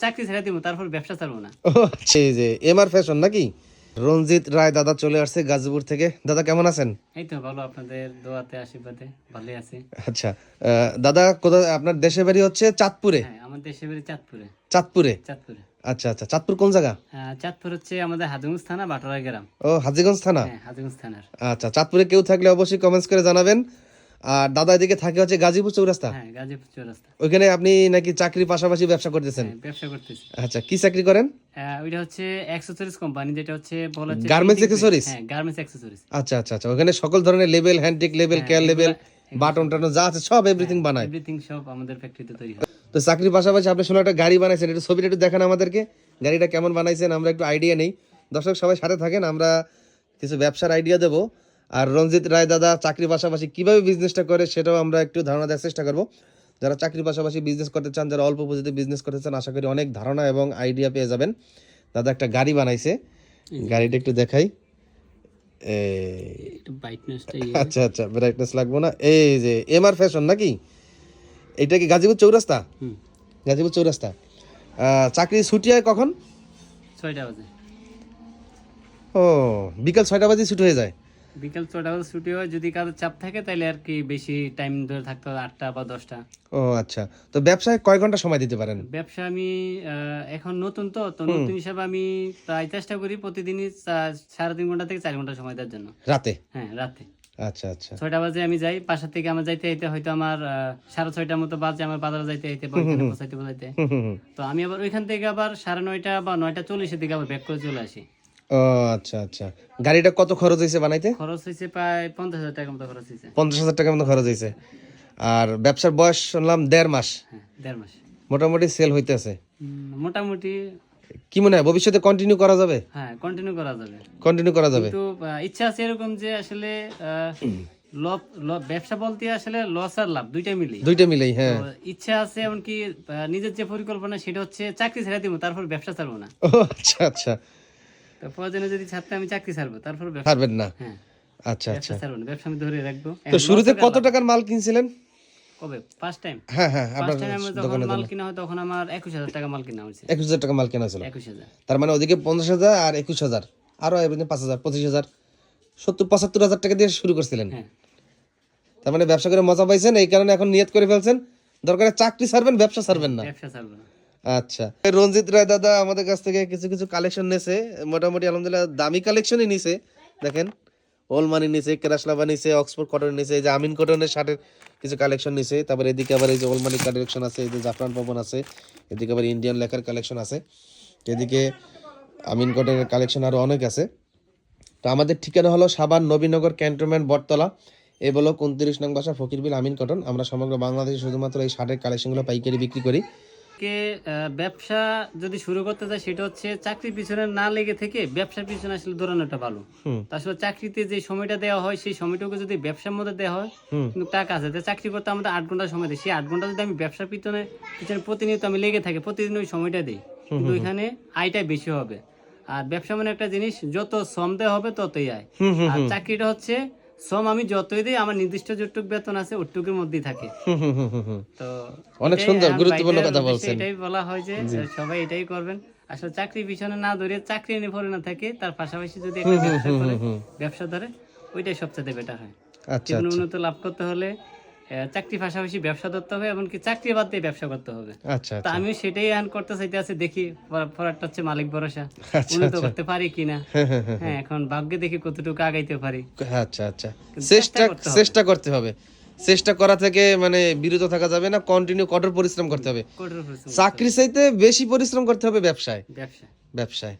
চাকরি ছেড়ে দিব, তারপর ব্যবসা ছাড়বো না। ও আচ্ছা, এই যে এমআর ফ্যাশন নাকি? রঞ্জিত রায় দাদা চলে আসছে গাজীপুর থেকে। দাদা কেমন আছেন? এই তো ভালো, আপনাদের দোয়াতে আশীর্বাদে ভালোই আছি। আচ্ছা, দাদা কোথায় আপনার দেশের বাড়ি? হচ্ছে চাঁদপুরে। হ্যাঁ, আমার দেশের বাড়ি চাঁদপুরে। চাঁদপুরে? চাঁদপুরে। আচ্ছা আচ্ছা, চাঁদপুর কোন জায়গা? চাঁদপুর হচ্ছে আমাদের হাজিগঞ্জ থানা, বাটোরা গ্রাম। ও হাজীগঞ্জ থানা। হ্যাঁ, হাজিগঞ্জ থানার। আচ্ছা, চাঁদপুরে কেউ থাকলে অবশ্যই কমেন্টস করে জানাবেন। আর দাদা এদিকে থাকে হচ্ছে গাজীপুর চৌরাস্তা। হ্যাঁ, গাজীপুর চৌরাস্তা। ওইখানে আপনি নাকি চাকরির পাশাপাশি ব্যবসা করতেছেন? হ্যাঁ, ব্যবসা করতেছি। আচ্ছা, কি চাকরি করেন? ওইটা হচ্ছে অ্যাক্সেসরিজ কোম্পানি, যেটা হচ্ছে বলা হচ্ছে গার্মেন্টস অ্যাক্সেসরিজ। হ্যাঁ, গার্মেন্টস অ্যাক্সেসরিজ। আচ্ছা আচ্ছা আচ্ছা, ওখানে সকল ধরনের label, hand tag label, care label, button টাটন যা আছে সব এভরিথিং বানায়। এভরিথিং সব আমাদের ফ্যাক্টরিতে তৈরি হয়। তো চাকরির পাশাপাশি আপনি শুনে একটা গাড়ি বানাইছেন, একটু ছবিটা একটু দেখান আমাদেরকে। গাড়িটা কেমন বানাইছেন আমরা একটু আইডিয়া নেই। দর্শক সবাই সাথে থাকেন, আমরা কিছু ব্যবসার আইডিয়া দেবো। আর রঞ্জিত রায় দাদা চাকরির পাশাপাশি কিভাবে বিজনেসটা করে সেটাও আমরা একটু ধারণা দেওয়ার চেষ্টা করবো। যারা চাকরির পাশাপাশি বিজনেস করতে চান, যারা অল্প পুঁজিতে বিজনেস করতে চান, আশা করি অনেক ধারণা এবং আইডিয়া পেয়ে যাবেন। দাদা একটা গাড়ি বানাইছে, গাড়িটা একটু দেখাই। একটু ব্রাইটনেসটা আচ্ছা আচ্ছা, ব্রাইটনেস লাগবো না। এই যে এমআর ফ্যাশন নাকি? এটা কি গাজীপুর চৌরাস্তা? গাজীপুর চৌরাস্তা। চাকরি ছুটি হয় কখন? 6টা বাজে। ও, বিকাল 6টা বাজে ছুটি হয়ে যায়? বিকাল 6টা বাজে ছুটি হয়। যদি কারোর চাপ থাকে তাহলে আর কি বেশি টাইম ধরে থাকতে হবে, 8টা বা 10টা। ও আচ্ছা, তো ব্যবসায় কয় ঘন্টা সময় দিতে পারেন? ব্যবসা আমি এখন নতুন, তো নতুন হিসাবে আমি প্রায় চেষ্টা করি প্রতিদিনই 3.5 ঘন্টা থেকে 4 ঘন্টা সময় দেওয়ার জন্য। রাতে? হ্যাঁ, রাতে। আচ্ছা আচ্ছা। 6টা বাজে আমি যাই, বাসা থেকে আমার যাইতে যাইতে হয়তো আমার 6:30টার মতো বাজে, আমার বাজারে যাইতে যাইতে বা ওইখানে পৌঁছাইতে পৌঁছাইতে। তো আমি আবার ওইখান থেকে আবার 9:30 বা 9:40 দিকে আবার ব্যাক করে চলে আসি। ও আচ্ছা আচ্ছা, গাড়িটা কত খরচ হয়েছে বানাইতে? খরচ হয়েছে প্রায় 50,000 টাকা মতো খরচ হয়েছে। 50,000 টাকার মতো খরচ হয়েছে। আর ব্যবসার বয়স শুনলাম 1.5 মাস। হ্যাঁ, 1.5 মাস। মোটামুটি সেল হইতেছে। মোটামুটি। কি মনে হয় ভবিষ্যতে কন্টিনিউ করা যাবে? হ্যাঁ, কন্টিনিউ করা যাবে। কন্টিনিউ করা যাবে। কিন্তু ইচ্ছা আছে এরকম যে আসলে ব্যবসা বলতে আসলে লস আর লাভ দুইটা মিলেই। দুইটা মিলেই, হ্যাঁ। তো ইচ্ছা আছে এমনকি নিজের যে পরিকল্পনা সেটা হচ্ছে চাকরি ছেড়ে দিব, তারপর ব্যবসা ছাড়বো না। ও আচ্ছা আচ্ছা, তো প্রয়োজনে যদি ছাড়তে আমি চাকরি ছাড়বো, তারপর ব্যবসা। পারবেন না? হ্যাঁ, আচ্ছা ব্যবসা আচ্ছা। ছাড়বো না, ব্যবসা আমি ধরে রাখবো। তো শুরুতে কত টাকার মাল কিনছিলেন? কবে ফার্স্ট টাইম? হ্যাঁ হ্যাঁ, আপনার ফার্স্ট টাইম আমি যখন দোকানে মাল কিনা হয় তখন আমার 21,000 টাকা মাল কিনা হয়েছে। 21,000 টাকা মাল কেনা ছিল। 21,000। তার মানে ওদিকে 50,000 আর 21,000 আরো 5,000 25,000 70-75,000 টাকা দিয়ে শুরু করছিলেন। হ্যাঁ, তার মানে ব্যবসা করে মজা পাইছেন, এই কারণে এখন নিয়ত করে ফেলছেন দরকারে চাকরি ছাড়বেন, ব্যবসা ছাড়বেন না। ব্যবসা ছাড়বো না। আচ্ছা, রঞ্জিত রায় দাদা আমাদের কাছ থেকে কিছু কিছু কালেকশন নিয়েছে, মোটামুটি আলহামদুলিল্লাহ দামি কালেকশনই নিছে। দেখেন, ওলমানি নিছে, কেরাসলাবা নিছে, অক্সফোর্ড কটন নিছে, এই যে আমিন কটনের শার্টের কিছু কালেকশন নিছে। তারপরে এদিকে আবার এই যে ওলমানি কালেকশন আছে, এই যে জাফরান পবন আছে, এদিকে আবার ইন্ডিয়ান লেখার কালেকশন আছে, এদিকে আমিন কটনের কালেকশন আরো অনেক আছে। তো আমাদের ঠিকানা হলো সাভার নবীনগর ক্যান্টনমেন্ট বটতলা, এই ব্লক 29 নং বাসা, ফকিরবিল, আমিন কটন। আমরা সমগ্র বাংলাদেশে শুধুমাত্র এই শার্টের কালেকশনগুলো পাইকারি বিক্রি করি। ব্যবসা যদি শুরু করতে চাই সেটা হচ্ছে চাকরির পিছনে না লেগে থেকে ব্যবসার পিছনে আসলে দৌড়ানোটা ভালো। তা আসলে চাকরিতে যে সময়টা দেওয়া হয় সেই সময়টুকু যদি ব্যবসার মধ্যে দেওয়া হয় কিন্তু টাকা আছে। চাকরি করতে আমাদের 8 ঘন্টা সময় দেয়, সেই 8 ঘন্টা যদি আমি ব্যবসার পিছনে প্রতিনিয়ত আমি লেগে থাকি, প্রতিদিন ওই সময়টা দিই, কিন্তু ওইখানে আয়টা বেশি হবে। আর ব্যবসা মানে একটা জিনিস, যত শ্রম দেওয়া হবে ততই আয়। আর চাকরিটা হচ্ছে শ্রম আমি যতই দিই আমার নির্দিষ্ট যেটুকু বেতন আছে ওটুকুর মধ্যেই থাকে। তো অনেক সুন্দর গুরুত্বপূর্ণ কথা বলছেন। এটাই বলা হয় যে সবাই এটাই করবেন। আসলে চাকরি পিছনে না ধরে চাকরি নিয়ে পড়ে না থাকে, তার পাশাপাশি যদি একটা ব্যবসা করে, ব্যবসা ধরে, ওইটাই সবচেয়ে বেটার হয়। আচ্ছা জীবনে আচ্ছা উন্নত লাভ করতে হলে চাকরি পাশাপাশি ব্যবসা ধরতে হবে, এমনকি চাকরি বাদ দিয়ে ব্যবসা করতে হবে। আচ্ছা তা আচ্ছা আমিও সেটাই এখন করতে চাইতে আছি, দেখি পরেরটা হচ্ছে মালিক ভরসা, আচ্ছা, উন্নত আচ্ছা। করতে পারি কিনা। হ্যাঁ, এখন ভাগ্যে দেখি কতটুকু আগাইতে পারি। আচ্ছা আচ্ছা, কিন্তু চেষ্টা করতে হবে। চেষ্টা করা থেকে মানে বিরত থাকা যাবে না, কন্টিনিউ কঠোর পরিশ্রম করতে হবে। কঠোর পরিশ্রম চাকরি চাইতে বেশি পরিশ্রম করতে হবে ব্যবসায়। ব্যবসা। ব্যবসায়